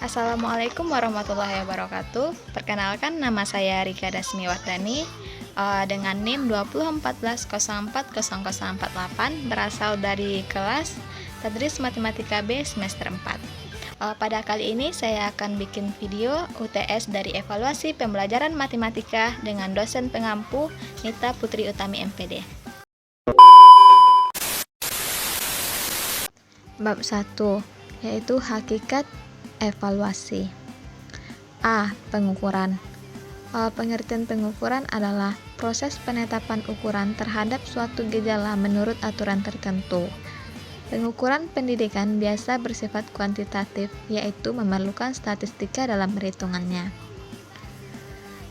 Assalamualaikum warahmatullahi wabarakatuh. Perkenalkan, nama saya Rika Dasmi Wardani dengan NIM 2014040048, berasal dari kelas Tadris Matematika B semester 4. Pada kali ini saya akan bikin video UTS dari evaluasi pembelajaran matematika dengan dosen pengampu Nita Putri Utami MPD. Bab 1, yaitu hakikat evaluasi. A. Pengukuran. Pengertian pengukuran adalah proses penetapan ukuran terhadap suatu gejala menurut aturan tertentu. Pengukuran pendidikan biasa bersifat kuantitatif, yaitu memerlukan statistika dalam perhitungannya.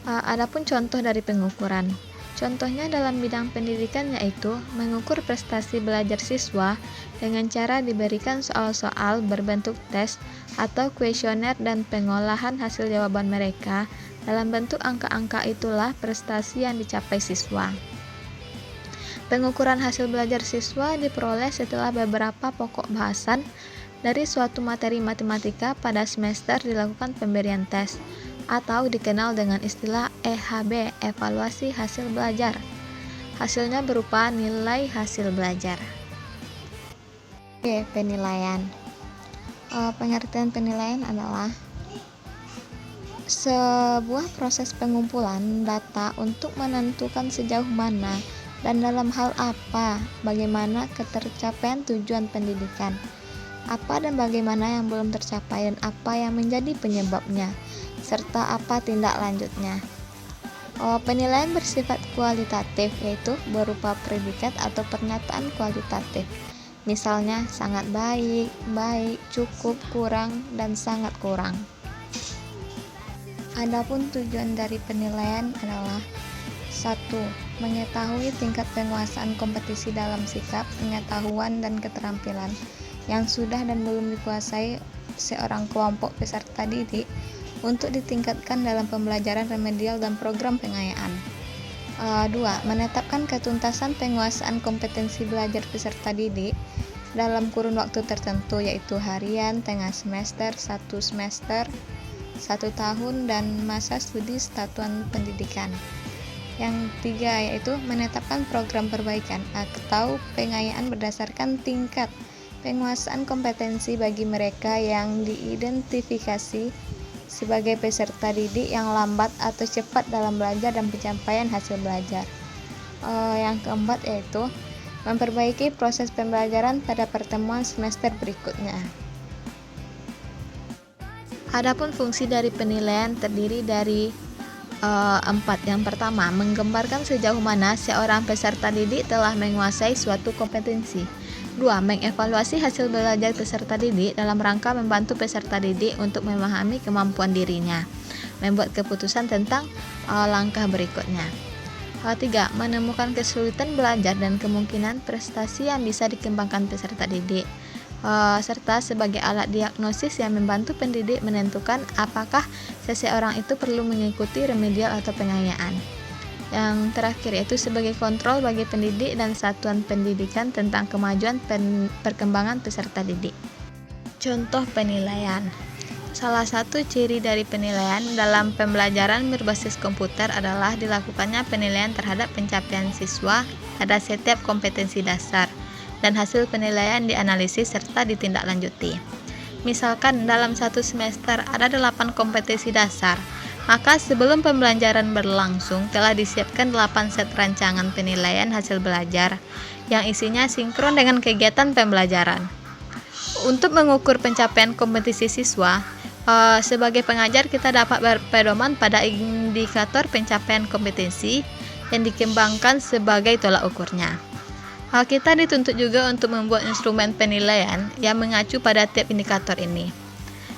Adapun contoh dari pengukuran. Contohnya dalam bidang pendidikan yaitu mengukur prestasi belajar siswa dengan cara diberikan soal-soal berbentuk tes atau kuesioner dan pengolahan hasil jawaban mereka dalam bentuk angka-angka. Itulah prestasi yang dicapai siswa. Pengukuran hasil belajar siswa diperoleh setelah beberapa pokok bahasan dari suatu materi matematika pada semester dilakukan pemberian tes, atau dikenal dengan istilah EHB, evaluasi hasil belajar. Hasilnya berupa nilai hasil belajar. B. Penilaian. Pengertian penilaian adalah sebuah proses pengumpulan data untuk menentukan sejauh mana dan dalam hal apa bagaimana ketercapaian tujuan pendidikan, apa dan bagaimana yang belum tercapai dan apa yang menjadi penyebabnya, serta apa tindak lanjutnya. Penilaian bersifat kualitatif, yaitu berupa predikat atau pernyataan kualitatif. Misalnya sangat baik, baik, cukup, kurang, dan sangat kurang. Adapun tujuan dari penilaian adalah 1. Mengetahui tingkat penguasaan kompetisi dalam sikap, pengetahuan, dan keterampilan yang sudah dan belum dikuasai seorang kelompok peserta didik untuk ditingkatkan dalam pembelajaran remedial dan program pengayaan. 2. Menetapkan ketuntasan penguasaan kompetensi belajar peserta didik dalam kurun waktu tertentu, yaitu harian, tengah semester, 1 semester, 1 tahun, dan masa studi satuan pendidikan. Yang 3, yaitu menetapkan program perbaikan atau pengayaan berdasarkan tingkat penguasaan kompetensi bagi mereka yang diidentifikasi sebagai peserta didik yang lambat atau cepat dalam belajar dan pencapaian hasil belajar. Yang keempat yaitu memperbaiki proses pembelajaran pada pertemuan semester berikutnya. Adapun fungsi dari penilaian terdiri dari 4. Yang pertama, menggambarkan sejauh mana seorang peserta didik telah menguasai suatu kompetensi. 2. Mengevaluasi hasil belajar peserta didik dalam rangka membantu peserta didik untuk memahami kemampuan dirinya, membuat keputusan tentang langkah berikutnya. 3. Menemukan kesulitan belajar dan kemungkinan prestasi yang bisa dikembangkan peserta didik, serta sebagai alat diagnosis yang membantu pendidik menentukan apakah seseorang itu perlu mengikuti remedial atau pengayaan. Yang terakhir yaitu sebagai kontrol bagi pendidik dan satuan pendidikan tentang kemajuan perkembangan peserta didik. Contoh penilaian. Salah satu ciri dari penilaian dalam pembelajaran berbasis komputer adalah dilakukannya penilaian terhadap pencapaian siswa pada setiap kompetensi dasar, dan hasil penilaian dianalisis serta ditindaklanjuti. Misalkan dalam satu semester ada 8 kompetensi dasar, maka sebelum pembelajaran berlangsung telah disiapkan 8 set rancangan penilaian hasil belajar yang isinya sinkron dengan kegiatan pembelajaran. Untuk mengukur pencapaian kompetisi siswa, sebagai pengajar kita dapat berpedoman pada indikator pencapaian kompetensi yang dikembangkan sebagai tolak ukurnya. Kita dituntut juga untuk membuat instrumen penilaian yang mengacu pada tiap indikator ini.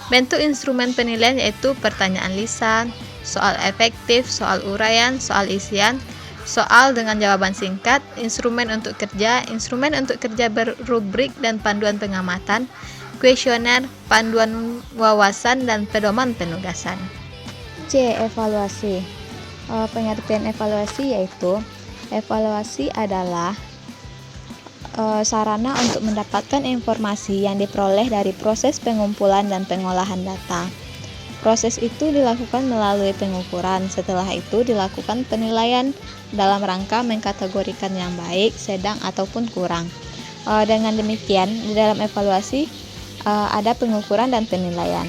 Bentuk instrumen penilaian yaitu pertanyaan lisan, soal efektif, soal uraian, soal isian, soal dengan jawaban singkat, instrumen untuk kerja berrubrik dan panduan pengamatan, kuesioner, panduan wawasan, dan pedoman penugasan. C. Evaluasi. Pengertian evaluasi yaitu evaluasi adalah sarana untuk mendapatkan informasi yang diperoleh dari proses pengumpulan dan pengolahan data. Proses itu dilakukan melalui pengukuran. Setelah itu dilakukan penilaian dalam rangka mengkategorikan yang baik, sedang, ataupun kurang. Dengan demikian, di dalam evaluasi ada pengukuran dan penilaian.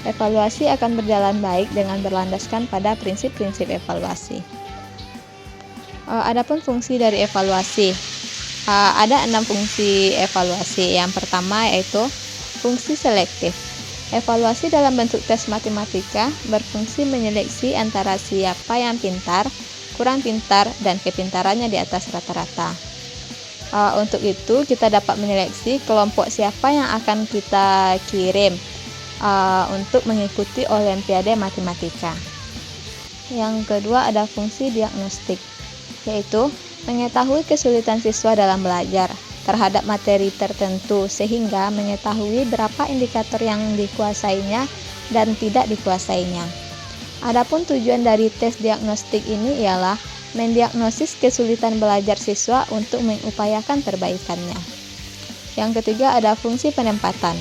Evaluasi akan berjalan baik dengan berlandaskan pada prinsip-prinsip evaluasi. Adapun fungsi dari evaluasi, ada 6 fungsi evaluasi. Yang pertama yaitu fungsi selektif. Evaluasi dalam bentuk tes matematika berfungsi menyeleksi antara siapa yang pintar, kurang pintar, dan kepintarannya di atas rata-rata. Untuk itu kita dapat menyeleksi kelompok siapa yang akan kita kirim untuk mengikuti Olimpiade Matematika. Yang kedua ada fungsi diagnostik, yaitu mengetahui kesulitan siswa dalam belajar terhadap materi tertentu sehingga mengetahui berapa indikator yang dikuasainya dan tidak dikuasainya. Adapun tujuan dari tes diagnostik ini ialah mendiagnosis kesulitan belajar siswa untuk mengupayakan perbaikannya. Yang ketiga ada fungsi penempatan.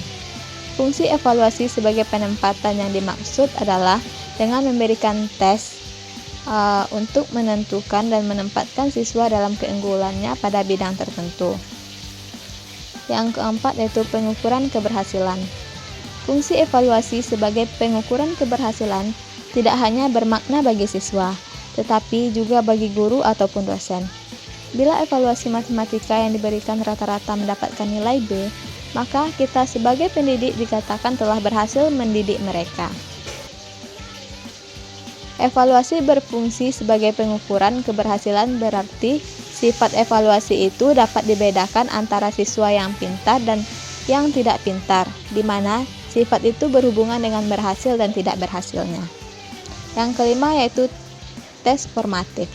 Fungsi evaluasi sebagai penempatan yang dimaksud adalah dengan memberikan tes untuk menentukan dan menempatkan siswa dalam keunggulannya pada bidang tertentu. Yang keempat yaitu pengukuran keberhasilan. Fungsi evaluasi sebagai pengukuran keberhasilan tidak hanya bermakna bagi siswa, tetapi juga bagi guru ataupun dosen. Bila evaluasi matematika yang diberikan rata-rata mendapatkan nilai B, maka kita sebagai pendidik dikatakan telah berhasil mendidik mereka. Evaluasi berfungsi sebagai pengukuran keberhasilan berarti sifat evaluasi itu dapat dibedakan antara siswa yang pintar dan yang tidak pintar, di mana sifat itu berhubungan dengan berhasil dan tidak berhasilnya. Yang kelima yaitu tes formatif.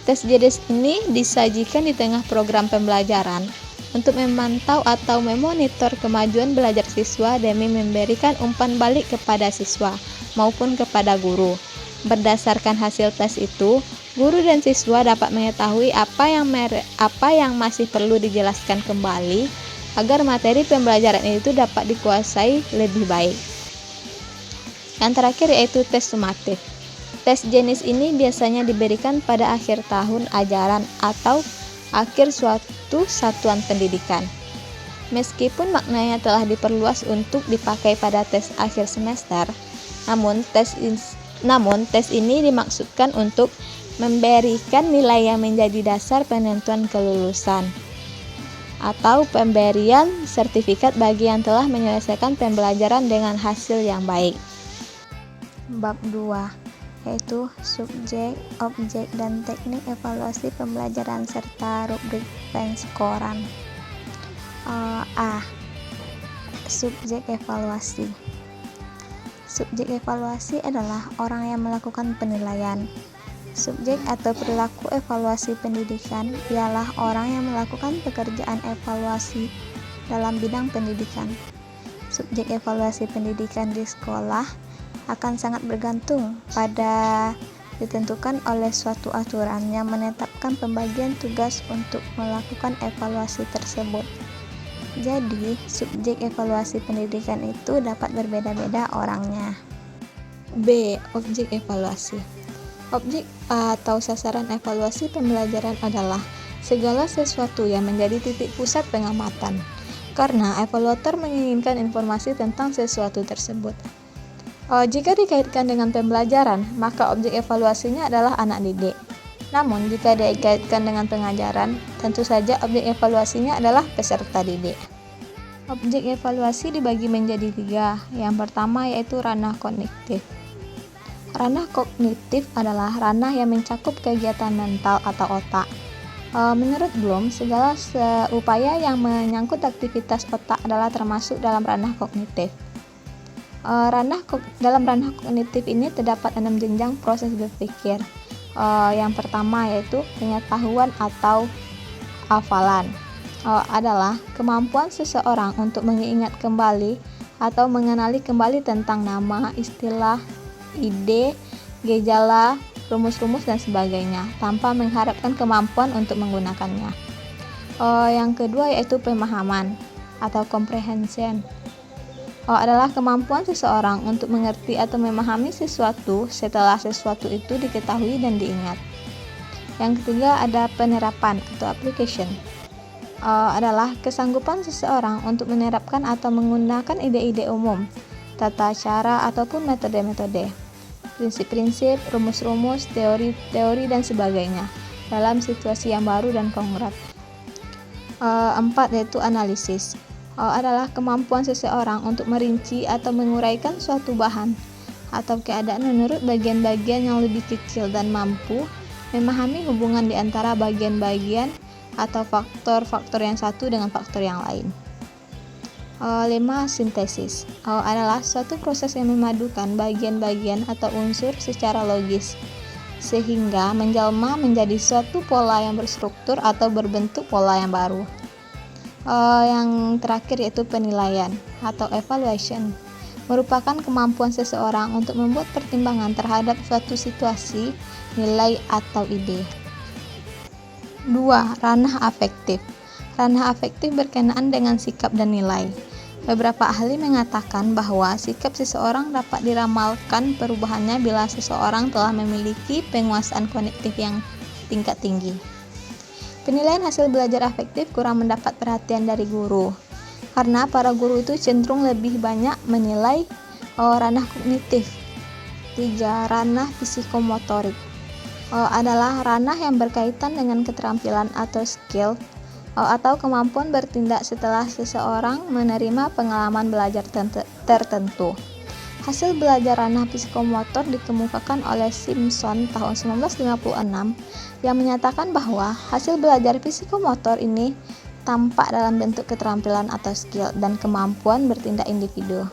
Tes jenis ini disajikan di tengah program pembelajaran untuk memantau atau memonitor kemajuan belajar siswa demi memberikan umpan balik kepada siswa maupun kepada guru. Berdasarkan hasil tes itu, guru dan siswa dapat mengetahui apa yang masih perlu dijelaskan kembali agar materi pembelajaran itu dapat dikuasai lebih baik. Yang terakhir yaitu tes sumatif. Tes jenis ini biasanya diberikan pada akhir tahun ajaran atau akhir suatu satuan pendidikan. Meskipun maknanya telah diperluas untuk dipakai pada tes akhir semester, namun tes ini dimaksudkan untuk memberikan nilai yang menjadi dasar penentuan kelulusan atau pemberian sertifikat bagi yang telah menyelesaikan pembelajaran dengan hasil yang baik. Bab 2 yaitu subjek, objek, dan teknik evaluasi pembelajaran serta rubrik penskoran. A. Subjek evaluasi. Subjek evaluasi adalah orang yang melakukan penilaian. Subjek atau perilaku evaluasi pendidikan ialah orang yang melakukan pekerjaan evaluasi dalam bidang pendidikan. Subjek evaluasi pendidikan di sekolah akan sangat bergantung pada ditentukan oleh suatu aturan yang menetapkan pembagian tugas untuk melakukan evaluasi tersebut. Jadi, subjek evaluasi pendidikan itu dapat berbeda-beda orangnya. B. Objek evaluasi. Objek atau sasaran evaluasi pembelajaran adalah segala sesuatu yang menjadi titik pusat pengamatan, karena evaluator menginginkan informasi tentang sesuatu tersebut. Jika dikaitkan dengan pembelajaran, maka objek evaluasinya adalah anak didik. Namun, jika dikaitkan dengan pengajaran, tentu saja objek evaluasinya adalah peserta didik. Objek evaluasi dibagi menjadi 3. Yang pertama yaitu ranah kognitif. Ranah kognitif adalah ranah yang mencakup kegiatan mental atau otak. Menurut Bloom, segala upaya yang menyangkut aktivitas otak adalah termasuk dalam ranah kognitif. Dalam ranah kognitif ini terdapat 6 jenjang proses berpikir. Yang pertama yaitu pengetahuan atau hafalan. Adalah kemampuan seseorang untuk mengingat kembali atau mengenali kembali tentang nama, istilah, ide, gejala, rumus-rumus dan sebagainya tanpa mengharapkan kemampuan untuk Adalah kemampuan seseorang untuk mengerti atau memahami sesuatu setelah sesuatu itu diketahui dan diingat. Yang ketiga ada penerapan atau application. Adalah kesanggupan seseorang untuk menerapkan atau menggunakan ide-ide umum, tata cara ataupun metode-metode, prinsip-prinsip, rumus-rumus, teori-teori dan sebagainya dalam situasi yang baru dan konkret. 4 yaitu analisis. Adalah kemampuan seseorang untuk merinci atau menguraikan suatu bahan atau keadaan menurut bagian-bagian yang lebih kecil dan mampu memahami hubungan di antara bagian-bagian atau faktor-faktor yang satu dengan faktor yang lain. 5. Sintesis. Adalah suatu proses yang memadukan bagian-bagian atau unsur secara logis sehingga menjelma menjadi suatu pola yang berstruktur atau berbentuk pola yang baru. Yang terakhir yaitu penilaian atau evaluation, merupakan kemampuan seseorang untuk membuat pertimbangan terhadap suatu situasi, nilai atau ide. 2. Ranah afektif. Ranah afektif berkenaan dengan sikap dan nilai. Beberapa ahli mengatakan bahwa sikap seseorang dapat diramalkan perubahannya bila seseorang telah memiliki penguasaan kognitif yang tingkat tinggi. Penilaian hasil belajar afektif kurang mendapat perhatian dari guru, karena para guru itu cenderung lebih banyak menilai ranah kognitif. 3. Ranah psikomotorik. Adalah ranah yang berkaitan dengan keterampilan atau skill atau kemampuan bertindak setelah seseorang menerima pengalaman belajar tertentu. Hasil belajar ranah psikomotor dikemukakan oleh Simpson tahun 1956 yang menyatakan bahwa hasil belajar psikomotor ini tampak dalam bentuk keterampilan atau skill dan kemampuan bertindak individu.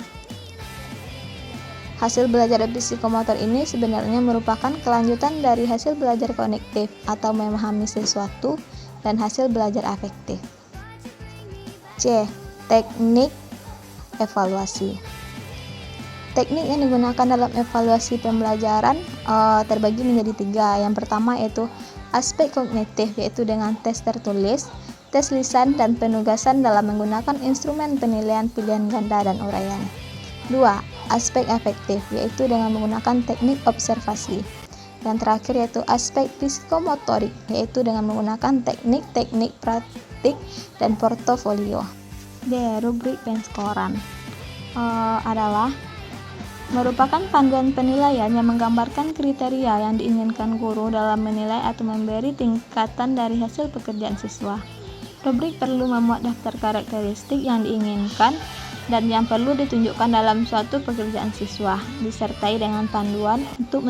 Hasil belajar psikomotor ini sebenarnya merupakan kelanjutan dari hasil belajar kognitif atau memahami sesuatu dan hasil belajar afektif. C. Teknik evaluasi. Teknik yang digunakan dalam evaluasi pembelajaran terbagi menjadi 3. Yang pertama yaitu aspek kognitif, yaitu dengan tes tertulis, tes lisan, dan penugasan dalam menggunakan instrumen penilaian pilihan ganda dan uraian. 2. Aspek afektif, yaitu dengan menggunakan teknik observasi. Yang terakhir yaitu aspek psikomotorik, yaitu dengan menggunakan teknik-teknik praktik dan portofolio. D. Rubrik penskoran adalah merupakan panduan penilaian yang menggambarkan kriteria yang diinginkan guru dalam menilai atau memberi tingkatan dari hasil pekerjaan siswa. Rubrik perlu memuat daftar karakteristik yang diinginkan dan yang perlu ditunjukkan dalam suatu pekerjaan siswa, disertai dengan panduan untuk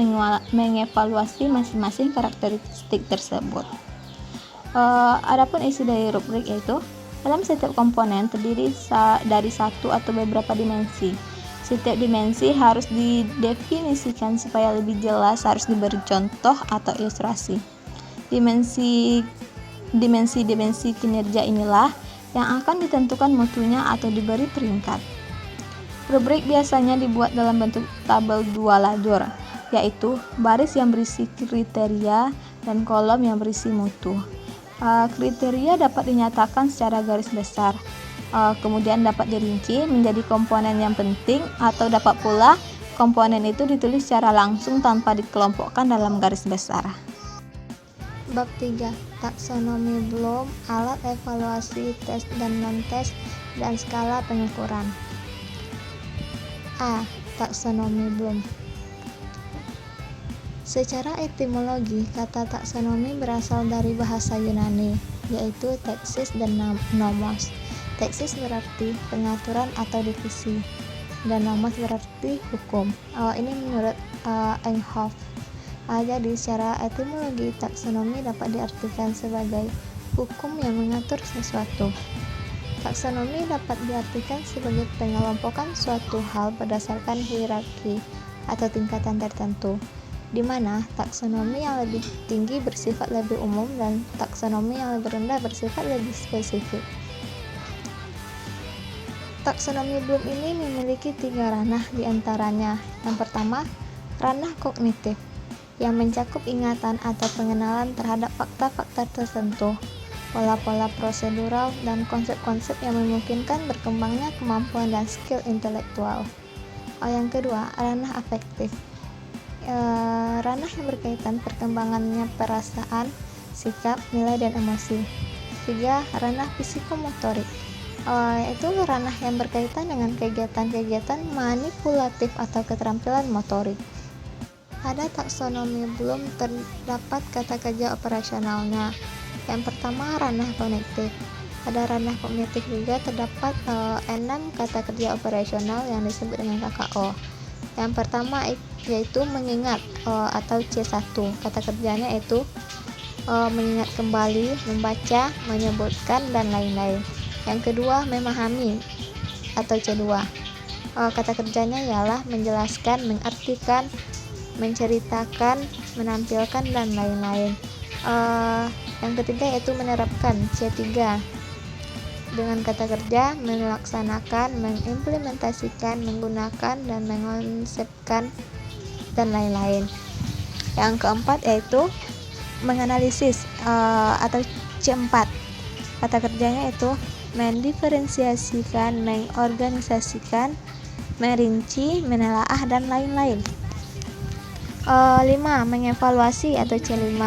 mengevaluasi masing-masing karakteristik tersebut. Adapun isi dari rubrik yaitu dalam setiap komponen terdiri dari satu atau beberapa dimensi. Setiap dimensi harus didefinisikan supaya lebih jelas, harus diberi contoh atau ilustrasi. Dimensi kinerja inilah yang akan ditentukan mutunya atau diberi peringkat. Rubrik biasanya dibuat dalam bentuk tabel 2 lajur, yaitu baris yang berisi kriteria dan kolom yang berisi mutu. Kriteria dapat dinyatakan secara garis besar, kemudian dapat dirinci menjadi komponen yang penting, atau dapat pula komponen itu ditulis secara langsung tanpa dikelompokkan dalam garis besar. Bab 3. Taksonomi Bloom, alat evaluasi, tes dan non-tes, dan skala pengukuran. A. Taksonomi Bloom. Secara etimologi, kata taksonomi berasal dari bahasa Yunani, yaitu teksis dan nomos. Teksis berarti pengaturan atau divisi, dan nomos berarti hukum. Ini menurut Enghoff. Jadi secara etimologi, taksonomi dapat diartikan sebagai hukum yang mengatur sesuatu. Taksonomi dapat diartikan sebagai pengelompokan suatu hal berdasarkan hierarki atau tingkatan tertentu, di mana taksonomi yang lebih tinggi bersifat lebih umum dan taksonomi yang lebih rendah bersifat lebih spesifik. Taksonomi Bloom ini memiliki 3 ranah diantaranya. Yang pertama, ranah kognitif, yang mencakup ingatan atau pengenalan terhadap fakta-fakta tertentu. pola-pola prosedural, dan konsep-konsep yang memungkinkan berkembangnya kemampuan dan skill intelektual. Yang kedua, ranah afektif. Ranah yang berkaitan perkembangannya perasaan, sikap, nilai, dan emosi. 3. Ranah psikomotorik, yaitu ranah yang berkaitan dengan kegiatan-kegiatan manipulatif atau keterampilan motorik. Pada taksonomi belum terdapat kata kerja operasionalnya. Yang pertama, ranah kognitif. Pada ranah kognitif juga terdapat 6 kata kerja operasional yang disebut dengan KKO. Yang pertama yaitu mengingat atau C1. Kata kerjanya itu mengingat kembali, membaca, menyebutkan, dan lain-lain. Yang kedua, memahami atau C2. Kata kerjanya ialah menjelaskan, mengartikan, menceritakan, menampilkan, dan lain-lain. Yang ketiga yaitu menerapkan, C3. Dengan kata kerja melaksanakan, mengimplementasikan, menggunakan, dan mengonsepkan, dan lain-lain. Yang keempat yaitu menganalisis atau C4. Kata kerjanya itu mendiferensiasikan, mengorganisasikan, merinci, menelaah, dan lain-lain. 5. Mengevaluasi atau C5.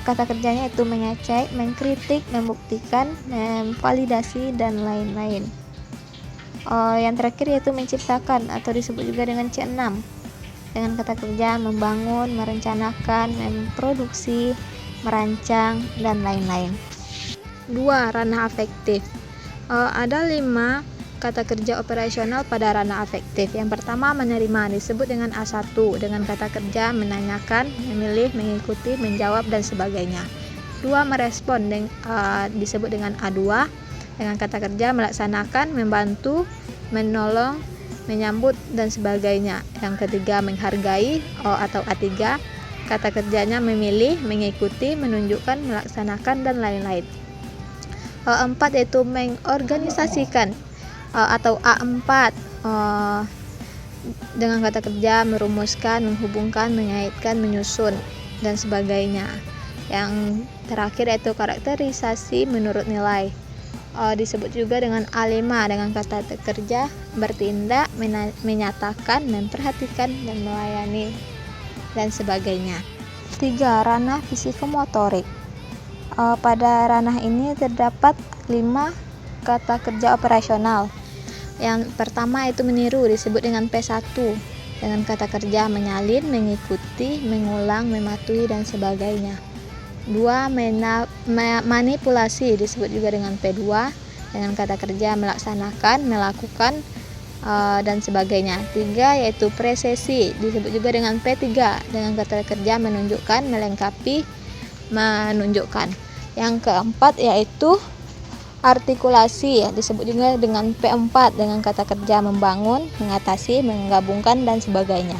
Kata kerjanya itu mengecek, mengkritik, membuktikan, memvalidasi, dan lain-lain. Yang terakhir yaitu menciptakan atau disebut juga dengan C6. Dengan kata kerja membangun, merencanakan, memproduksi, merancang, dan lain-lain. 2. Ranah afektif. Ada 5 kata kerja operasional pada ranah afektif. Yang pertama, menerima, disebut dengan A1, dengan kata kerja menanyakan, memilih, mengikuti, menjawab, dan sebagainya. 2. Merespon, disebut dengan A2, dengan kata kerja melaksanakan, membantu, menolong, menyambut, dan sebagainya. Yang ketiga, menghargai atau A3, kata kerjanya memilih, mengikuti, menunjukkan, melaksanakan, dan lain-lain. 4 yaitu mengorganisasikan atau A4, dengan kata kerja merumuskan, menghubungkan, mengaitkan, menyusun, dan sebagainya. Yang terakhir yaitu karakterisasi menurut nilai, disebut juga dengan A5, dengan kata kerja bertindak, menyatakan, memperhatikan, dan melayani, dan sebagainya. 3. Ranah psikomotorik. Pada ranah ini terdapat 5 kata kerja operasional. Yang pertama itu meniru, disebut dengan P1, dengan kata kerja menyalin, mengikuti, mengulang, mematuhi, dan sebagainya. 2. Manipulasi, disebut juga dengan P2, dengan kata kerja melaksanakan, melakukan, dan sebagainya. 3 yaitu presesi, disebut juga dengan P3, dengan kata kerja menunjukkan, melengkapi, menunjukkan. Yang keempat yaitu artikulasi, disebut juga dengan P4, dengan kata kerja membangun, mengatasi, menggabungkan, dan sebagainya.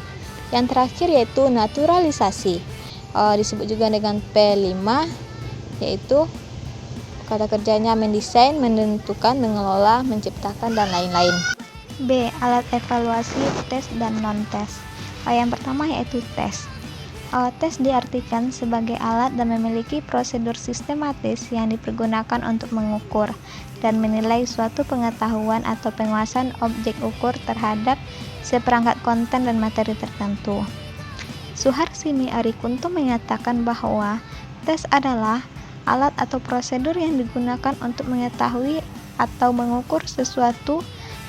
Yang terakhir yaitu naturalisasi, disebut juga dengan P5, yaitu kata kerjanya mendesain, menentukan, mengelola, menciptakan, dan lain-lain. B. Alat evaluasi, tes, dan non-tes. Yang pertama yaitu tes. Tes diartikan sebagai alat dan memiliki prosedur sistematis yang dipergunakan untuk mengukur dan menilai suatu pengetahuan atau penguasaan objek ukur terhadap seperangkat konten dan materi tertentu. Suharsini Arikunto menyatakan bahwa tes adalah alat atau prosedur yang digunakan untuk mengetahui atau mengukur sesuatu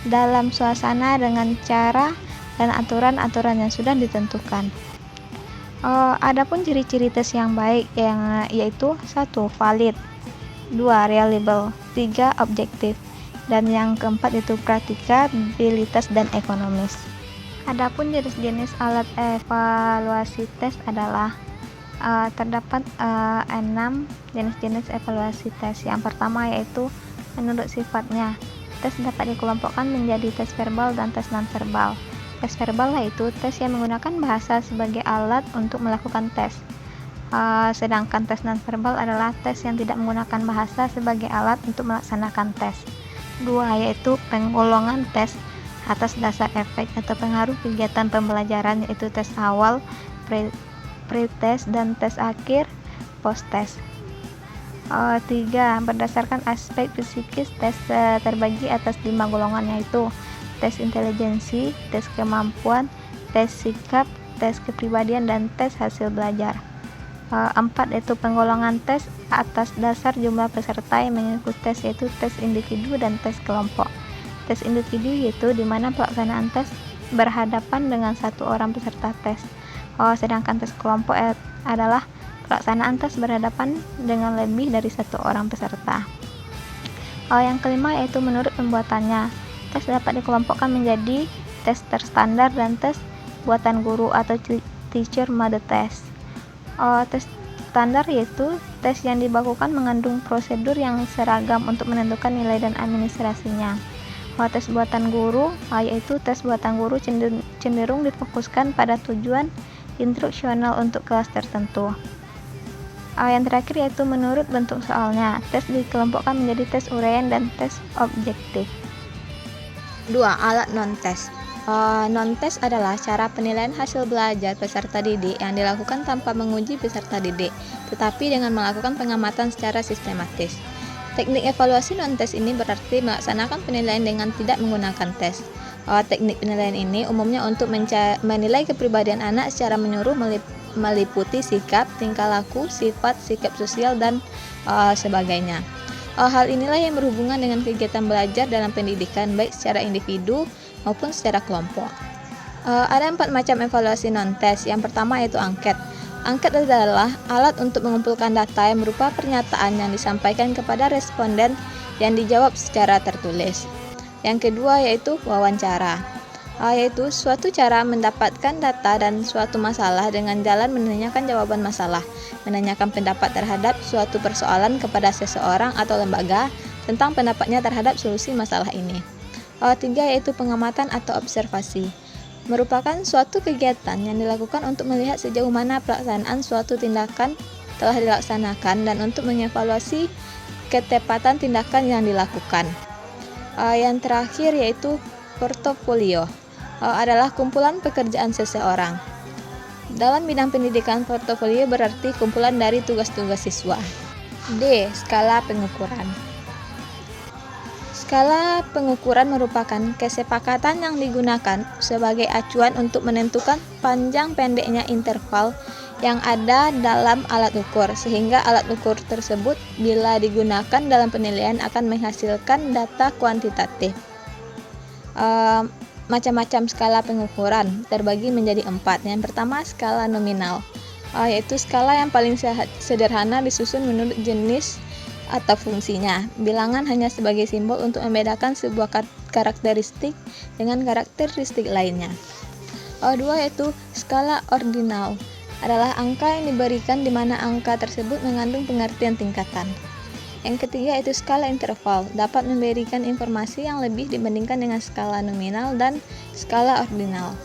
dalam suasana dengan cara dan aturan-aturan yang sudah ditentukan. Adapun ciri-ciri tes yang baik yaitu 1. Valid, 2. Reliable, 3. Objektif, dan yang keempat itu praktikabilitas dan ekonomis. Adapun jenis-jenis alat evaluasi tes adalah terdapat 6 jenis-jenis evaluasi tes. Yang pertama yaitu menurut sifatnya. Tes dapat dikelompokkan menjadi tes verbal dan tes non-verbal. Tes verbal yaitu tes yang menggunakan bahasa sebagai alat untuk melakukan tes. Sedangkan tes non-verbal adalah tes yang tidak menggunakan bahasa sebagai alat untuk melaksanakan tes. 2 yaitu penggolongan tes atas dasar efek atau pengaruh kegiatan pembelajaran, yaitu tes awal, pre-tes, dan tes akhir, post-tes. 3. Berdasarkan aspek psikis, tes terbagi atas 5 golongan, yaitu tes intelijensi, tes kemampuan, tes sikap, tes kepribadian, dan tes hasil belajar. 4. Yaitu penggolongan tes atas dasar jumlah peserta yang mengikuti tes, yaitu tes individu dan tes kelompok. Tes individu yaitu di mana pelaksanaan tes berhadapan dengan satu orang peserta tes. Sedangkan tes kelompok adalah pelaksanaan tes berhadapan dengan lebih dari satu orang peserta. Yang kelima yaitu menurut pembuatannya. Tes dapat dikelompokkan menjadi tes terstandar dan tes buatan guru atau teacher made test. Tes standar yaitu tes yang dibakukan mengandung prosedur yang seragam untuk menentukan nilai dan administrasinya. Tes buatan guru yaitu tes buatan guru cenderung difokuskan pada tujuan instruksional untuk kelas tertentu. Yang terakhir yaitu menurut bentuk soalnya. Tes dikelompokkan menjadi tes uraian dan tes objektif. 2. Alat non-tes. Non-tes adalah cara penilaian hasil belajar peserta didik yang dilakukan tanpa menguji peserta didik, tetapi dengan melakukan pengamatan secara sistematis. Teknik evaluasi non-tes ini berarti melaksanakan penilaian dengan tidak menggunakan tes. Teknik penilaian ini umumnya untuk menilai kepribadian anak secara menyeluruh meliputi sikap, tingkah laku, sifat, sikap sosial, dan sebagainya. Hal inilah yang berhubungan dengan kegiatan belajar dalam pendidikan baik secara individu maupun secara kelompok. Ada 4 macam evaluasi non-tes. Yang pertama yaitu angket. Angket adalah alat untuk mengumpulkan data yang berupa pernyataan yang disampaikan kepada responden yang dijawab secara tertulis. Yang kedua yaitu wawancara, yaitu suatu cara mendapatkan data dan suatu masalah dengan jalan menanyakan jawaban masalah, menanyakan pendapat terhadap suatu persoalan kepada seseorang atau lembaga tentang pendapatnya terhadap solusi masalah ini. 3. Yaitu pengamatan atau observasi, merupakan suatu kegiatan yang dilakukan untuk melihat sejauh mana pelaksanaan suatu tindakan telah dilaksanakan dan untuk mengevaluasi ketepatan tindakan yang dilakukan. Yang terakhir yaitu portofolio, adalah kumpulan pekerjaan seseorang. Dalam bidang pendidikan, portofolio berarti kumpulan dari tugas-tugas siswa. D. Skala pengukuran. Skala pengukuran merupakan kesepakatan yang digunakan sebagai acuan untuk menentukan panjang pendeknya interval yang ada dalam alat ukur, sehingga alat ukur tersebut bila digunakan dalam penilaian akan menghasilkan data kuantitatif. Macam-macam skala pengukuran terbagi menjadi 4. Yang pertama, skala nominal, yaitu skala yang paling sederhana disusun menurut jenis atau fungsinya. Bilangan hanya sebagai simbol untuk membedakan sebuah karakteristik dengan karakteristik lainnya. 2. Yaitu skala ordinal, adalah angka yang diberikan di mana angka tersebut mengandung pengertian tingkatan. Yang ketiga yaitu skala interval, dapat memberikan informasi yang lebih dibandingkan dengan skala nominal dan skala ordinal.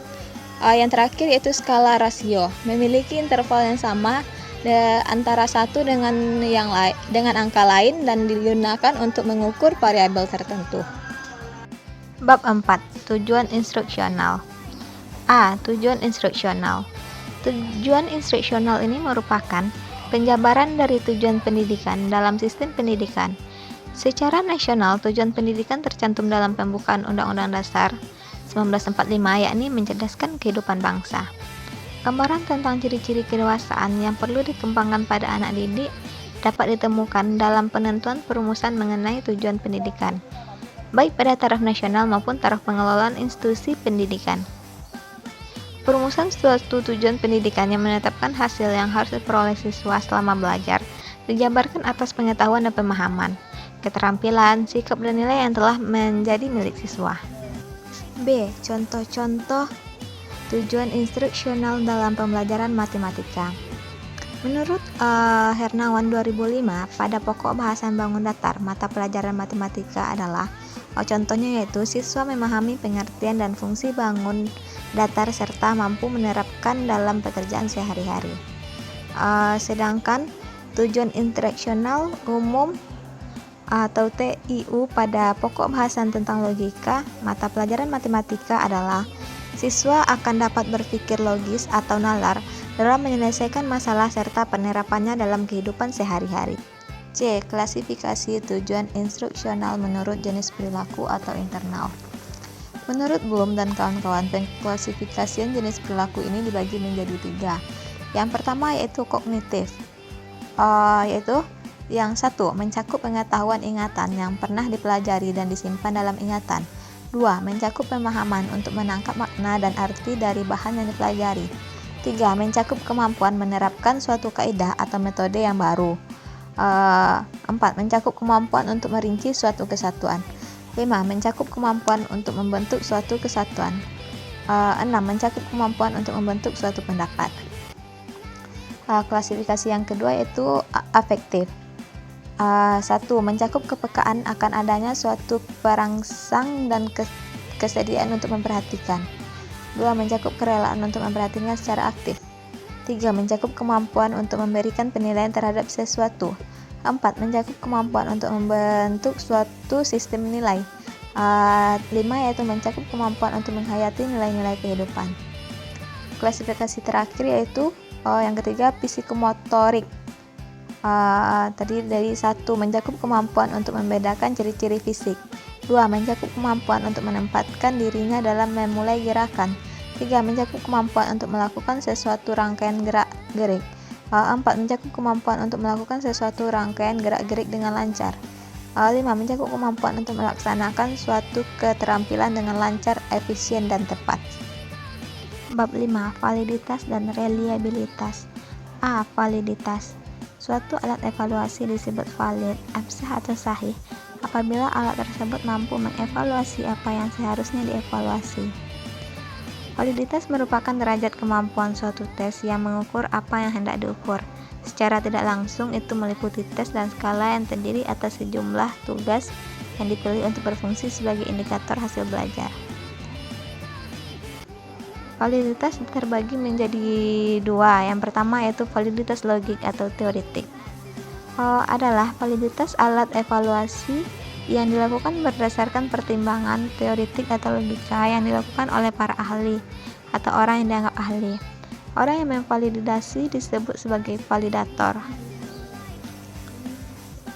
Yang terakhir yaitu skala rasio, memiliki interval yang sama antara satu dengan angka lain dan digunakan untuk mengukur variabel tertentu. Bab 4. Tujuan instruksional. A. Tujuan instruksional. Tujuan instruksional ini merupakan penjabaran dari tujuan pendidikan dalam sistem pendidikan. Secara nasional, tujuan pendidikan tercantum dalam pembukaan Undang-Undang Dasar 1945, yakni mencerdaskan kehidupan bangsa. Gambaran tentang ciri-ciri kedewasaan yang perlu dikembangkan pada anak didik dapat ditemukan dalam penentuan perumusan mengenai tujuan pendidikan, baik pada taraf nasional maupun taraf pengelolaan institusi pendidikan. Perumusan suatu tujuan pendidikan yang menetapkan hasil yang harus diperoleh siswa selama belajar dijabarkan atas pengetahuan dan pemahaman, keterampilan, sikap dan nilai yang telah menjadi milik siswa. B. Contoh-contoh tujuan instruksional dalam pembelajaran matematika. Menurut Hernawan 2005, pada pokok bahasan bangun datar, mata pelajaran matematika adalah contohnya yaitu siswa memahami pengertian dan fungsi bangun datar serta mampu menerapkan dalam pekerjaan sehari-hari. Sedangkan tujuan instruksional umum atau TIU pada pokok bahasan tentang logika, mata pelajaran matematika adalah siswa akan dapat berpikir logis atau nalar dalam menyelesaikan masalah serta penerapannya dalam kehidupan sehari-hari. C. Klasifikasi tujuan instruksional menurut jenis perilaku atau internal. Menurut Bloom dan kawan-kawan, pengklasifikasian jenis perilaku ini dibagi menjadi 3. Yang pertama yaitu kognitif, yaitu yang satu, mencakup pengetahuan ingatan yang pernah dipelajari dan disimpan dalam ingatan. 2. Mencakup pemahaman untuk menangkap makna dan arti dari bahan yang dipelajari. 3. Mencakup kemampuan menerapkan suatu kaidah atau metode yang baru. 4. Mencakup kemampuan untuk merinci suatu kesatuan. 5. Mencakup kemampuan untuk membentuk suatu kesatuan. 6. Mencakup kemampuan untuk membentuk suatu pendapat. Klasifikasi yang kedua yaitu afektif. 1. Mencakup kepekaan akan adanya suatu perangsang dan kesediaan untuk memperhatikan. 2. Mencakup kerelaan untuk memperhatikan secara aktif. 3. Mencakup kemampuan untuk memberikan penilaian terhadap sesuatu. 4. Mencakup kemampuan untuk membentuk suatu sistem nilai. 5. Yaitu mencakup kemampuan untuk menghayati nilai-nilai kehidupan. Klasifikasi terakhir yaitu yang ketiga psikomotorik. Tadi dari 1. Mencakup kemampuan untuk membedakan ciri-ciri fisik. 2. Mencakup kemampuan untuk menempatkan dirinya dalam memulai gerakan. 3. Mencakup kemampuan untuk melakukan sesuatu rangkaian gerak-gerik. 4. Mencakup kemampuan untuk melakukan sesuatu rangkaian gerak-gerik dengan lancar. 5. Mencakup kemampuan untuk melaksanakan suatu keterampilan dengan lancar, efisien, dan tepat. Bab 5. Validitas dan reliabilitas. A. Validitas. Suatu alat evaluasi disebut valid, absah atau sahih apabila alat tersebut mampu mengevaluasi apa yang seharusnya dievaluasi. Validitas merupakan derajat kemampuan suatu tes yang mengukur apa yang hendak diukur. Secara tidak langsung itu meliputi tes dan skala yang terdiri atas sejumlah tugas yang dipilih untuk berfungsi sebagai indikator hasil belajar. Validitas terbagi menjadi 2. Yang pertama yaitu validitas logik atau teoretik. Adalah validitas alat evaluasi yang dilakukan berdasarkan pertimbangan teoretik atau logika yang dilakukan oleh para ahli atau orang yang dianggap ahli. Orang yang memvalidasi disebut sebagai validator.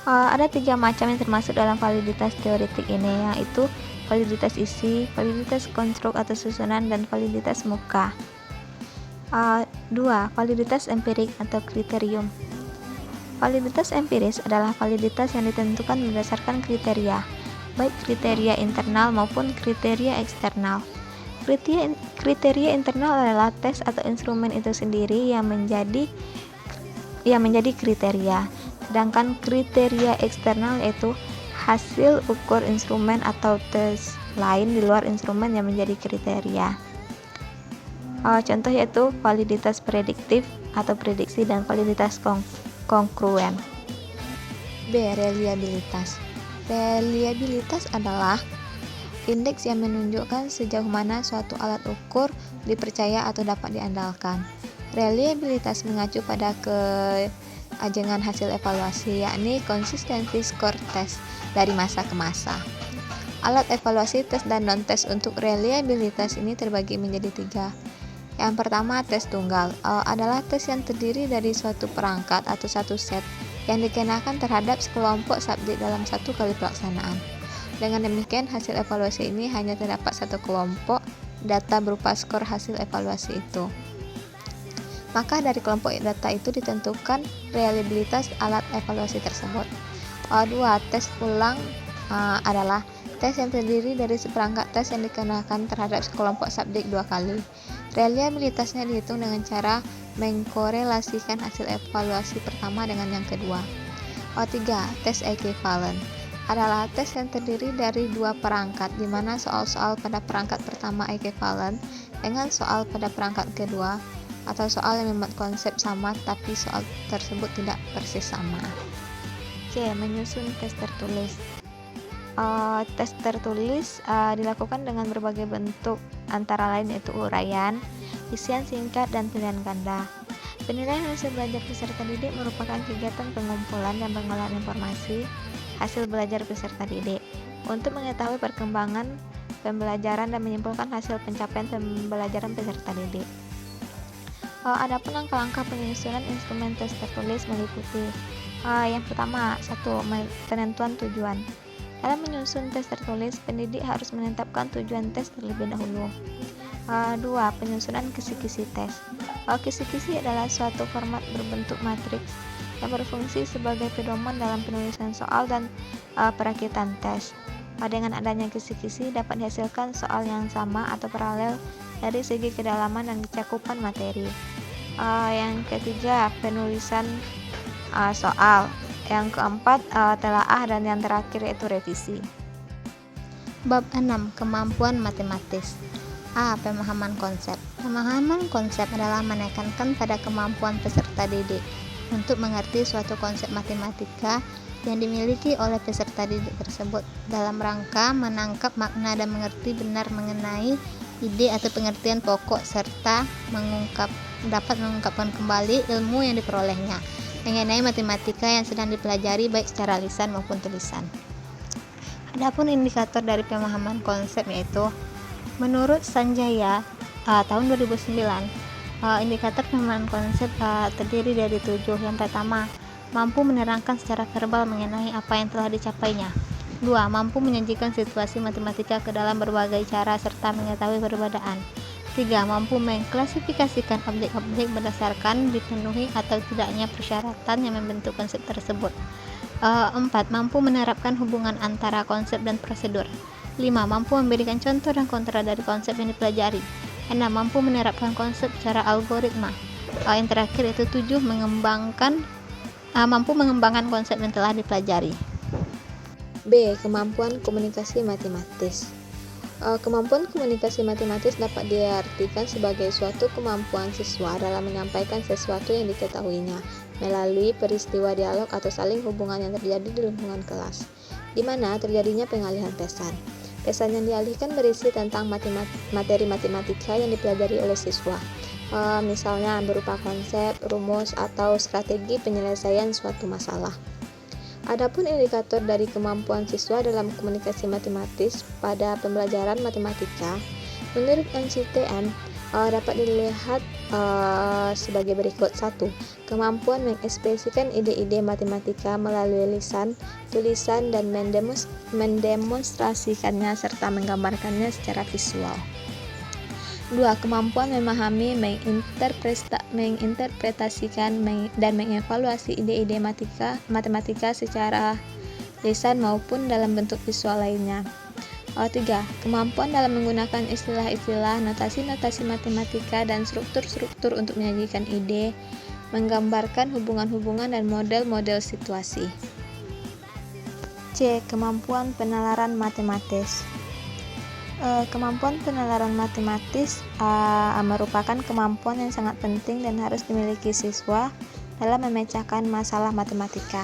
Ada 3 macam yang termasuk dalam validitas teoretik ini, yaitu validitas isi, validitas konstruk atau susunan, dan validitas muka. 2. Validitas empirik atau kriterium. Validitas empiris adalah validitas yang ditentukan berdasarkan kriteria, baik kriteria internal maupun kriteria eksternal. Kriteria internal adalah tes atau instrumen itu sendiri yang menjadi kriteria, sedangkan kriteria eksternal yaitu hasil ukur instrumen atau tes lain di luar instrumen yang menjadi kriteria. Contoh yaitu validitas prediktif atau prediksi dan validitas kongruen. B. Reliabilitas. Reliabilitas adalah indeks yang menunjukkan sejauh mana suatu alat ukur dipercaya atau dapat diandalkan. Reliabilitas mengacu pada keajengan hasil evaluasi, yakni konsistensi skor tes dari masa ke masa. Alat evaluasi tes dan non-tes untuk reliabilitas ini terbagi menjadi 3. Yang pertama, tes tunggal adalah tes yang terdiri dari suatu perangkat atau satu set yang dikenakan terhadap sekelompok subjek dalam satu kali pelaksanaan. Dengan demikian, hasil evaluasi ini hanya terdapat satu kelompok data berupa skor hasil evaluasi itu. Maka dari kelompok data itu ditentukan reliabilitas alat evaluasi tersebut. 2. Tes ulang adalah tes yang terdiri dari seperangkat tes yang dikenakan terhadap sekelompok subjek 2 kali. Reliabilitasnya dihitung dengan cara mengkorelasikan hasil evaluasi pertama dengan yang kedua. 3. Tes equivalent adalah tes yang terdiri dari 2 perangkat, di mana soal-soal pada perangkat pertama equivalent dengan soal pada perangkat kedua, atau soal yang membuat konsep sama tapi soal tersebut tidak persis sama. C. Menyusun tes tertulis. Tes tertulis dilakukan dengan berbagai bentuk, antara lain yaitu uraian, isian singkat, dan pilihan ganda. Penilaian hasil belajar peserta didik merupakan kegiatan pengumpulan dan pengolahan informasi hasil belajar peserta didik untuk mengetahui perkembangan pembelajaran dan menyimpulkan hasil pencapaian pembelajaran peserta didik. Adapun langkah-langkah penyusunan instrumen tes tertulis meliputi Yang pertama, 1. Penentuan tujuan. Dalam menyusun tes tertulis, pendidik harus menetapkan tujuan tes terlebih dahulu. 2. Penyusunan kisi-kisi tes. Kisi-kisi adalah suatu format berbentuk matriks yang berfungsi sebagai pedoman dalam penulisan soal dan perakitan tes. Dengan adanya kisi-kisi dapat dihasilkan soal yang sama atau paralel dari segi kedalaman dan cakupan materi. Yang ketiga, penulisan soal. Yang keempat, telaah, dan yang terakhir yaitu revisi. Bab 6. Kemampuan matematis. A. Pemahaman konsep. Pemahaman konsep adalah menekankan pada kemampuan peserta didik untuk mengerti suatu konsep matematika yang dimiliki oleh peserta didik tersebut dalam rangka menangkap makna dan mengerti benar mengenai ide atau pengertian pokok serta dapat mengungkapkan kembali ilmu yang diperolehnya mengenai matematika yang sedang dipelajari baik secara lisan maupun tulisan. Adapun indikator dari pemahaman konsep yaitu menurut Sanjaya tahun 2009, indikator pemahaman konsep terdiri dari 7. Yang pertama, mampu menerangkan secara verbal mengenai apa yang telah dicapainya. 2. Mampu menyajikan situasi matematika ke dalam berbagai cara serta mengetahui perbedaan. 3. Mampu mengklasifikasikan objek-objek berdasarkan dipenuhi atau tidaknya persyaratan yang membentuk konsep tersebut. 4. Mampu menerapkan hubungan antara konsep dan prosedur. 5. Mampu memberikan contoh dan kontra dari konsep yang dipelajari. 6. Mampu menerapkan konsep secara algoritma. Yang terakhir yaitu 7. Mampu mengembangkan konsep yang telah dipelajari. B. Kemampuan komunikasi matematis. Kemampuan komunikasi matematis dapat diartikan sebagai suatu kemampuan siswa dalam menyampaikan sesuatu yang diketahuinya melalui peristiwa dialog atau saling hubungan yang terjadi di lingkungan kelas, di mana terjadinya pengalihan pesan. Pesan yang dialihkan berisi tentang materi matematika yang dipelajari oleh siswa. Misalnya berupa konsep, rumus, atau strategi penyelesaian suatu masalah. Adapun indikator dari kemampuan siswa dalam komunikasi matematis pada pembelajaran matematika, menurut NCTM dapat dilihat sebagai berikut. 1. Kemampuan mengekspresikan ide-ide matematika melalui lisan, tulisan, dan mendemonstrasikannya serta menggambarkannya secara visual. 2. Kemampuan memahami, menginterpretasikan, dan mengevaluasi ide-ide matematika secara lisan maupun dalam bentuk visual lainnya. 3. Kemampuan dalam menggunakan istilah-istilah, notasi-notasi matematika, dan struktur-struktur untuk menyajikan ide, menggambarkan hubungan-hubungan dan model-model situasi. C. Kemampuan penalaran matematis. Kemampuan penalaran matematis merupakan kemampuan yang sangat penting dan harus dimiliki siswa dalam memecahkan masalah matematika.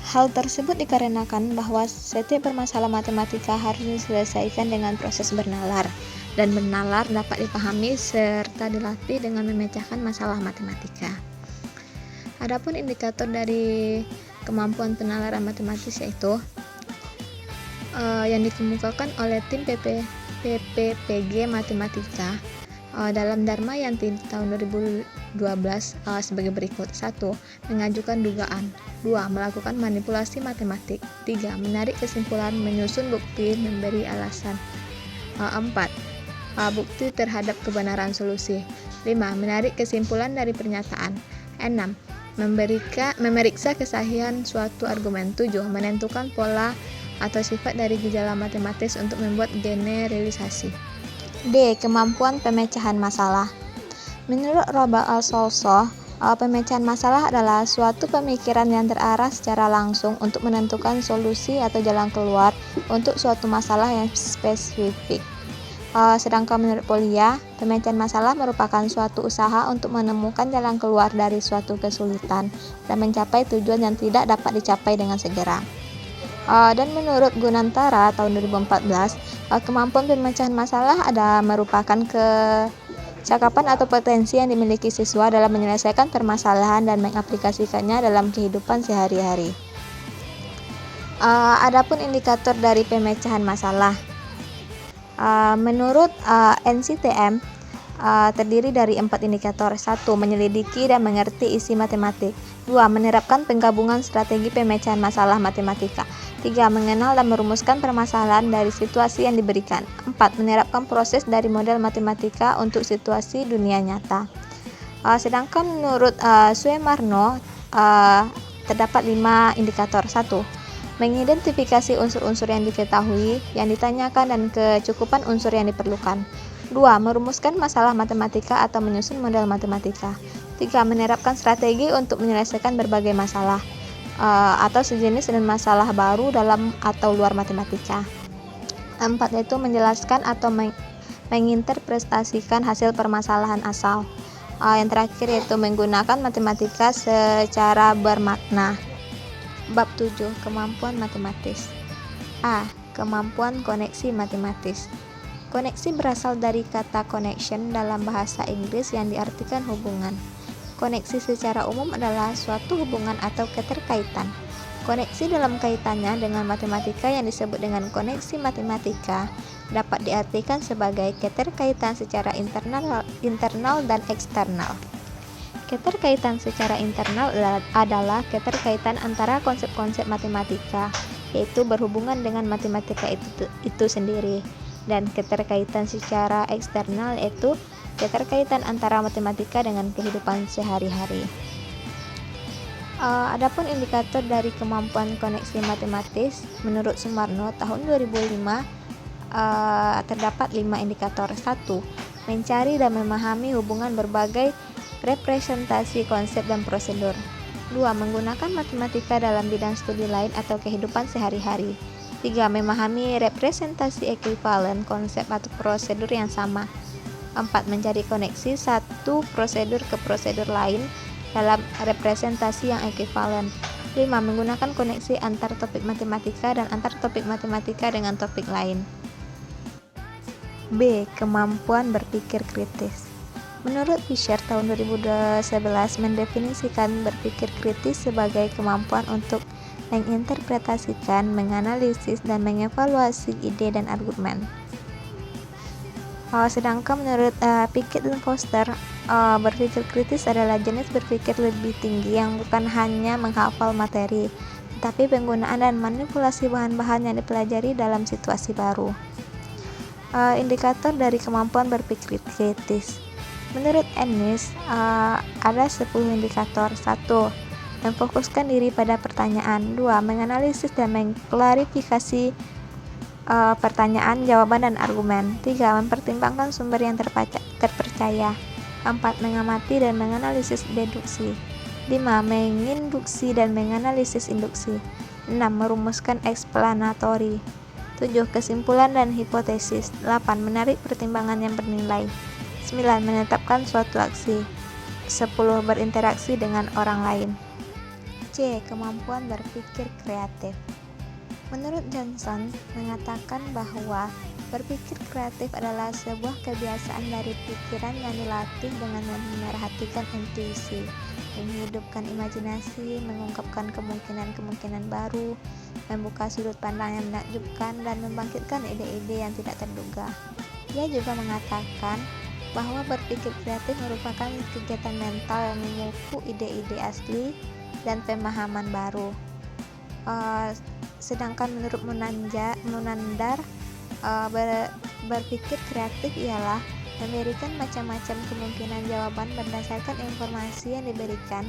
Hal tersebut dikarenakan bahwa setiap permasalahan matematika harus diselesaikan dengan proses bernalar, dan bernalar dapat dipahami serta dilatih dengan memecahkan masalah matematika. Adapun indikator dari kemampuan penalaran matematis yaitu yang dikemukakan oleh tim PPPG Matematika dalam Dharma Yanti tahun 2012 sebagai berikut. 1. Mengajukan dugaan. 2. Melakukan manipulasi matematik. 3. Menarik kesimpulan, menyusun bukti, memberi alasan. 4. Bukti terhadap kebenaran solusi. 5. Menarik kesimpulan dari pernyataan. 6. Memeriksa kesahihan suatu argumen. 7. Menentukan pola atau sifat dari gejala matematis untuk membuat generalisasi. D. Kemampuan pemecahan masalah. Menurut Robert Alsolso, pemecahan masalah adalah suatu pemikiran yang terarah secara langsung untuk menentukan solusi atau jalan keluar untuk suatu masalah yang spesifik. Sedangkan menurut Polya, pemecahan masalah merupakan suatu usaha untuk menemukan jalan keluar dari suatu kesulitan dan mencapai tujuan yang tidak dapat dicapai dengan segera. Dan menurut Gunantara tahun 2014, kemampuan pemecahan masalah merupakan kecakapan atau potensi yang dimiliki siswa dalam menyelesaikan permasalahan dan mengaplikasikannya dalam kehidupan sehari-hari. Adapun indikator dari pemecahan masalah, menurut NCTM terdiri dari 4 indikator. 1. Menyelidiki dan mengerti isi matematik. 2. Menerapkan penggabungan strategi pemecahan masalah matematika. 3. Mengenal dan merumuskan permasalahan dari situasi yang diberikan. 4. Menerapkan proses dari model matematika untuk situasi dunia nyata. Sedangkan menurut Suemarno terdapat 5 indikator. 1. Mengidentifikasi unsur-unsur yang diketahui, yang ditanyakan, dan kecukupan unsur yang diperlukan. 2. Merumuskan masalah matematika atau menyusun model matematika. 3. Menerapkan strategi untuk menyelesaikan berbagai masalah atau sejenis dan masalah baru dalam atau luar matematika. 4. Yaitu menjelaskan atau menginterpretasikan hasil permasalahan asal. Yang terakhir yaitu menggunakan matematika secara bermakna. Bab 7. Kemampuan matematis. A. Kemampuan koneksi matematis. Koneksi berasal dari kata connection dalam bahasa Inggris yang diartikan hubungan. Koneksi secara umum adalah suatu hubungan atau keterkaitan. Koneksi dalam kaitannya dengan matematika yang disebut dengan koneksi matematika dapat diartikan sebagai keterkaitan secara internal dan eksternal. Keterkaitan secara internal adalah keterkaitan antara konsep-konsep matematika, yaitu berhubungan dengan matematika itu sendiri, dan keterkaitan secara eksternal yaitu keterkaitan antara matematika dengan kehidupan sehari-hari. Adapun indikator dari kemampuan koneksi matematis menurut Sumarno tahun 2005 terdapat 5 indikator. 1. Mencari dan memahami hubungan berbagai representasi konsep dan prosedur. 2. Menggunakan matematika dalam bidang studi lain atau kehidupan sehari-hari. 3. Memahami representasi ekuivalen konsep atau prosedur yang sama. 4. Mencari koneksi satu prosedur ke prosedur lain dalam representasi yang ekuivalen. 5. Menggunakan koneksi antar topik matematika dan antar topik matematika dengan topik lain. B. Kemampuan berpikir kritis. Menurut Fisher tahun 2011 mendefinisikan berpikir kritis sebagai kemampuan untuk menginterpretasikan, menganalisis, dan mengevaluasi ide dan argumen. Sedangkan menurut Pickett dan Foster, berpikir kritis adalah jenis berpikir lebih tinggi yang bukan hanya menghafal materi, tetapi penggunaan dan manipulasi bahan-bahan yang dipelajari dalam situasi baru. Indikator dari kemampuan berpikir kritis. Menurut Ennis, ada 10 indikator. 1. Memfokuskan diri pada pertanyaan. 2. Menganalisis dan mengklarifikasi pertanyaan, jawaban, dan argumen. 3. Mempertimbangkan sumber yang terpercaya. 4. Mengamati dan menganalisis deduksi. 5. Menginduksi dan menganalisis induksi. 6. Merumuskan eksplanatori. 7. Kesimpulan dan hipotesis. 8. Menarik pertimbangan yang bernilai. 9. Menetapkan suatu aksi. 10. Berinteraksi dengan orang lain. C. Kemampuan berpikir kreatif. Menurut Johnson, mengatakan bahwa berpikir kreatif adalah sebuah kebiasaan dari pikiran yang dilatih dengan memerhatikan intuisi, menghidupkan imajinasi, mengungkapkan kemungkinan-kemungkinan baru, membuka sudut pandang yang menakjubkan, dan membangkitkan ide-ide yang tidak terduga. Ia juga mengatakan bahwa berpikir kreatif merupakan kegiatan mental yang memupuk ide-ide asli dan pemahaman baru. Sedangkan menurut Munandar, berpikir kreatif ialah memberikan macam-macam kemungkinan jawaban berdasarkan informasi yang diberikan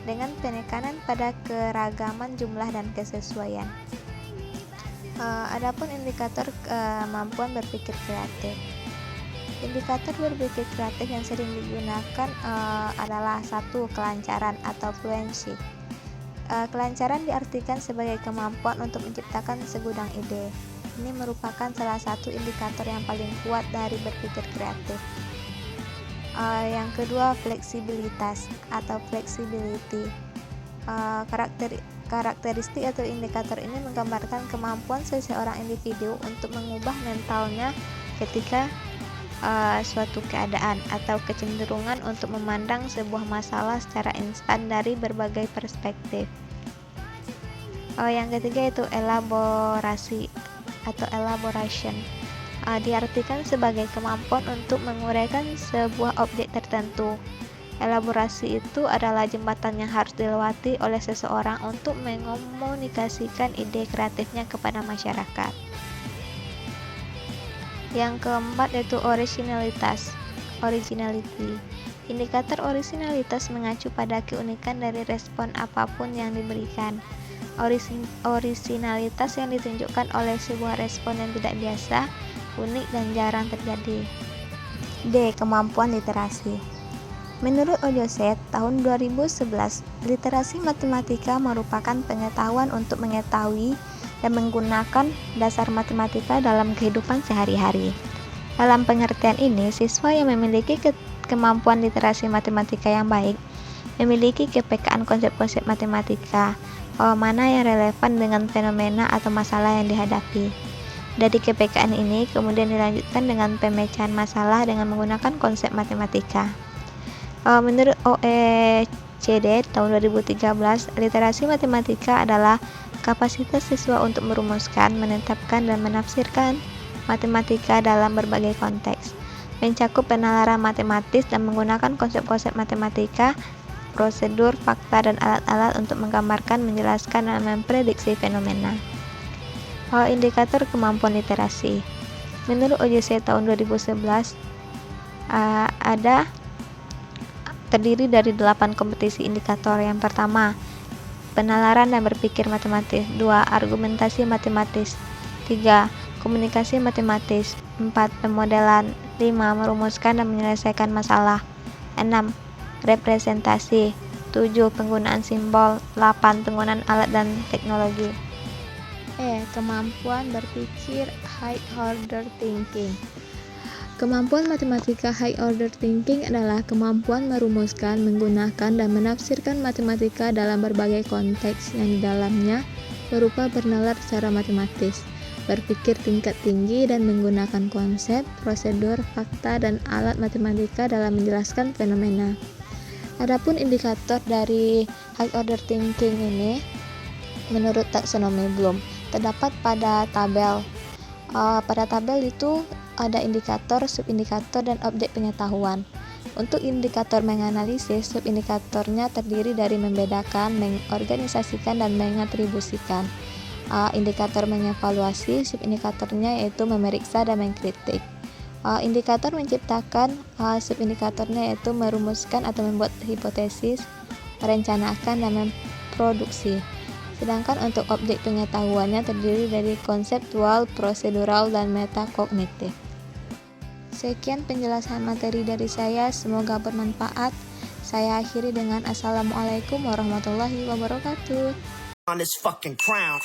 dengan penekanan pada keragaman jumlah dan kesesuaian. Adapun indikator kemampuan berpikir kreatif. Indikator berpikir kreatif yang sering digunakan adalah 1. Kelancaran atau fluency. Kelancaran diartikan sebagai kemampuan untuk menciptakan segudang ide. Ini merupakan salah satu indikator yang paling kuat dari berpikir kreatif. Yang kedua, fleksibilitas atau flexibility. Karakteristik atau indikator ini menggambarkan kemampuan seseorang individu untuk mengubah mentalnya ketika suatu keadaan atau kecenderungan untuk memandang sebuah masalah secara instan dari berbagai perspektif. Yang ketiga itu elaborasi atau elaboration. Diartikan sebagai kemampuan untuk menguraikan sebuah objek tertentu Elaborasi itu adalah jembatan yang harus dilewati oleh seseorang untuk mengomunikasikan ide kreatifnya kepada masyarakat. Yang keempat yaitu originality. Indikator originalitas mengacu pada keunikan dari respon apapun yang diberikan. Originalitas yang ditunjukkan oleh sebuah respon yang tidak biasa, unik dan jarang terjadi. D. Kemampuan literasi. Menurut Ojoset, tahun 2011, literasi matematika merupakan pengetahuan untuk mengetahui dan menggunakan dasar matematika dalam kehidupan sehari-hari. Dalam pengertian ini, siswa yang memiliki kemampuan literasi matematika yang baik memiliki kepekaan konsep-konsep matematika, mana yang relevan dengan fenomena atau masalah yang dihadapi. Dari kepekaan ini kemudian dilanjutkan dengan pemecahan masalah dengan menggunakan konsep matematika. Menurut OECD tahun 2013, literasi matematika adalah kapasitas siswa untuk merumuskan, menetapkan, dan menafsirkan matematika dalam berbagai konteks, mencakup penalaran matematis dan menggunakan konsep-konsep matematika, prosedur, fakta, dan alat-alat untuk menggambarkan, menjelaskan, dan memprediksi fenomena. Indikator kemampuan literasi. Menurut OJC tahun 2011, terdiri dari 8 kompetisi indikator. Yang pertama, penalaran dan berpikir matematis. 2. Argumentasi matematis. 3. Komunikasi matematis. 4. Pemodelan. 5. Merumuskan dan menyelesaikan masalah. 6. Representasi. 7. Penggunaan simbol. 8. Penggunaan alat dan teknologi. Kemampuan berpikir high order thinking. Kemampuan matematika high order thinking adalah kemampuan merumuskan, menggunakan, dan menafsirkan matematika dalam berbagai konteks yang di dalamnya berupa bernalar secara matematis, berpikir tingkat tinggi, dan menggunakan konsep, prosedur, fakta, dan alat matematika dalam menjelaskan fenomena. Adapun indikator dari high order thinking ini menurut taksonomi Bloom terdapat pada tabel. Pada tabel itu ada indikator, subindikator, dan objek pengetahuan. Untuk indikator menganalisis, subindikatornya terdiri dari membedakan, mengorganisasikan, dan mengatribusikan. Indikator mengevaluasi, subindikatornya yaitu memeriksa dan mengkritik. Indikator menciptakan, subindikatornya yaitu merumuskan atau membuat hipotesis, merencanakan, dan memproduksi. Sedangkan untuk objek pengetahuannya terdiri dari konseptual, prosedural, dan metakognitif. Sekian penjelasan materi dari saya, semoga bermanfaat. Saya akhiri dengan Assalamualaikum warahmatullahi wabarakatuh. On this fucking crown.